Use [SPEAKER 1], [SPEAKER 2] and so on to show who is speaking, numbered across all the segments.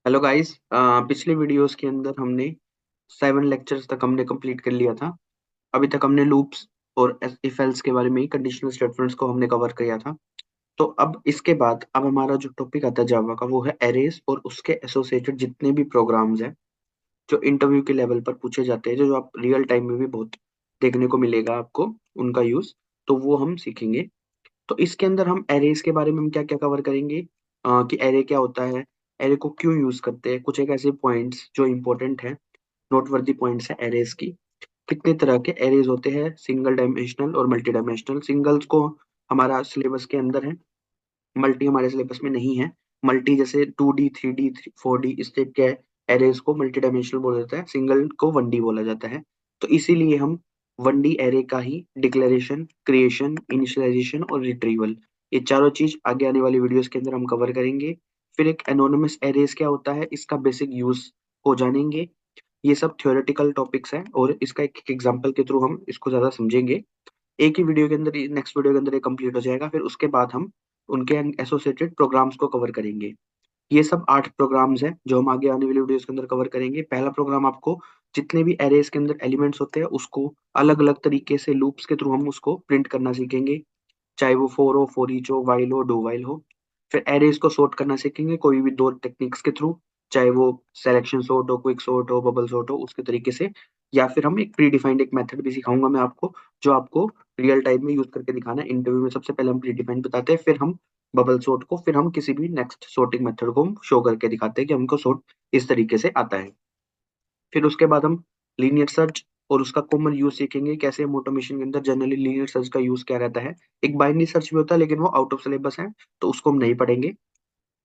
[SPEAKER 1] Hello guys. पिछले videos के अंदर हमने 7 लेक्चर्स तक हमने कंप्लीट कर लिया था। अभी तक हमने लूप्स और इफ एल्स के बारे में ही कंडीशनल स्टेटमेंट्स को हमने कवर किया था। तो अब इसके बाद अब हमारा जो टॉपिक आता है जावा का वो है एरेज और उसके एसोसिएटेड जितने भी प्रोग्राम्स हैं जो इंटरव्यू के लेवल पर पूछे जाते हैं, जो जो आप रियल टाइम में भी बहुत देखने को मिलेगा आपको उनका यूज। तो वो हम सीखेंगे। तो इसके अंदर हम एरेज के बारे में हम क्या क्या कवर करेंगे, कि एरे क्या होता है, एरे को क्यों यूज करते हैं, कुछ एक ऐसे पॉइंट्स जो इंपॉर्टेंट है, नोटवर्दी पॉइंट्स है एरेज की। कितने तरह के एरेज होते हैं, सिंगल डायमेंशनल और मल्टी डायमेंशनल। सिंगल्स को हमारा सिलेबस के अंदर है, मल्टी हमारे सिलेबस में नहीं है। मल्टी जैसे 2D 3D 4D इस टाइप के एरेज को मल्टी डायमेंशनल बोला जाता है, सिंगल को 1D बोला जाता है। तो इसीलिए हम 1D एरे का ही डिक्लेरेशन, क्रिएशन, इनिशियलाइजेशन और रिट्रीवल, ये चारों चीज आगे आने वाली वीडियोस के अंदर हम कवर करेंगे। फिर एक एनोनिमस एरेज क्या होता है, इसका बेसिक यूज को जानेंगे। ये सब थ्योरेटिकल टॉपिक्स हैं और इसका एक एग्जांपल के थ्रू हम इसको ज्यादा समझेंगे। एक ही वीडियो के अंदर, नेक्स्ट वीडियो के अंदर ये कंप्लीट हो जाएगा। फिर उसके बाद हम उनके एसोसिएटेड प्रोग्राम्स को कवर करेंगे। ये सब 8 प्रोग्राम्स हैं जो हम आगे आने वाली वीडियोस के अंदर कवर करेंगे। पहला प्रोग्राम आपको जितने भी एरेज के अंदर एलिमेंट्स होते हैं उसको अलग अलग तरीके से लूप्स के थ्रू हम उसको प्रिंट करना सीखेंगे, चाहे वो फोर हो, फोर ईच हो, वाइल हो, डू वाइल हो। फिर एरेज को सॉर्ट करना सीखेंगे कोई भी दो टेक्निक्स के थ्रू, चाहे वो सिलेक्शन सॉर्ट हो, क्विक सॉर्ट हो, बबल सॉर्ट हो, उसके तरीके से। या फिर हम एक प्री डिफाइंड एक मेथड भी सिखाऊंगा मैं आपको, जो आपको रियल टाइम में यूज करके दिखाना है। इंटरव्यू में सबसे पहले हम प्री डिफाइंड बताते हैं, फिर हम बबल सॉर्ट को, फिर हम किसी भी नेक्स्ट सॉर्टिंग मेथड को हम शो करके दिखाते हैं कि हमको सॉर्ट इस तरीके से आता है। फिर उसके बाद हम लीनियर सर्च और उसका कॉमन यूज सीखेंगे, कैसे हम ऑटोमेशन के अंदर जनरली लीनियर सर्च का यूज क्या रहता है। एक बाइनरी सर्च भी होता है लेकिन वो आउट ऑफ सिलेबस है, तो उसको हम नहीं पढ़ेंगे।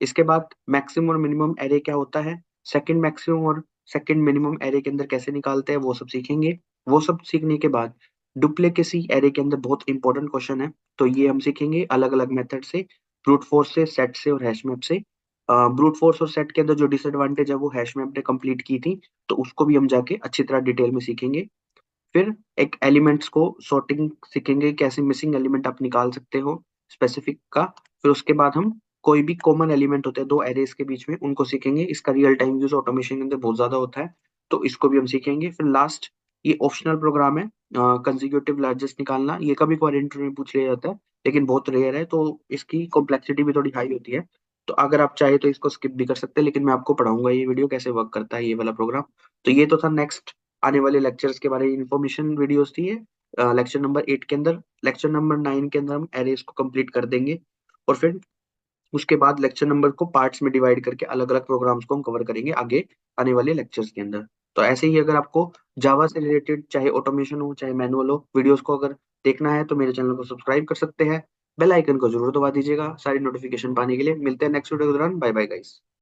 [SPEAKER 1] इसके बाद मैक्सिमम और मिनिमम एरे क्या होता है, सेकंड मैक्सिमम और सेकंड मिनिमम एरे के अंदर कैसे निकालते हैं, वो सब सीखेंगे। वो सब सीखने के बाद डुप्लीकेसी एरे के अंदर बहुत इंपॉर्टेंट क्वेश्चन है, तो ये हम सीखेंगे अलग अलग मेथड से, ब्रूट फोर्स से, सेट से और हैश मैप से। ब्रूट फोर्स और सेट के अंदर जो डिसएडवांटेज है वो हैश मैप ने कंप्लीट की थी, तो उसको भी हम जाके अच्छी तरह डिटेल में सीखेंगे। फिर एक एलिमेंट्स को सॉर्टिंग सीखेंगे, कैसे मिसिंग एलिमेंट आप निकाल सकते हो स्पेसिफिक का। फिर उसके बाद हम कोई भी कॉमन एलिमेंट होते हैं दो एरेज के बीच में, उनको सीखेंगे। इसका रियल टाइम यूज ऑटोमेशन के अंदर बहुत ज्यादा होता है, तो इसको भी हम सीखेंगे। फिर लास्ट, ये ऑप्शनल प्रोग्राम है, कंसेक्यूटिव लार्जेस्ट निकालना। ये कभी कभार इंटरव्यू में पूछ लिया जाता है लेकिन बहुत रेयर है, तो इसकी कॉम्प्लेक्सिटी भी थोड़ी हाई होती है। तो अगर आप चाहे तो इसको स्किप भी कर सकते हैं, लेकिन मैं आपको पढ़ाऊंगा ये वीडियो कैसे वर्क करता है ये वाला प्रोग्राम। तो ये तो था नेक्स्ट आने वाले लेक्चर्स के बारे में इंफॉर्मेशन वीडियोस थी ये। लेक्चर नंबर 8 के अंदर, लेक्चर नंबर 9 के अंदर हम एरेज को कंप्लीट कर देंगे। और फिर उसके बाद लेक्चर नंबर को पार्ट्स में डिवाइड करके अलग अलग प्रोग्राम्स को हम कवर करेंगे आगे आने वाले लेक्चर्स के अंदर। तो ऐसे ही अगर आपको जावा से रिलेटेड चाहे ऑटोमेशन हो चाहे मैनुअल हो वीडियोस को अगर देखना है तो मेरे चैनल को सब्सक्राइब कर सकते हैं। बेल आइकन को जरूर दबा दीजिएगा सारी नोटिफिकेशन पाने के लिए। मिलते हैं नेक्स्ट वीडियो के दौरान। Bye bye guys.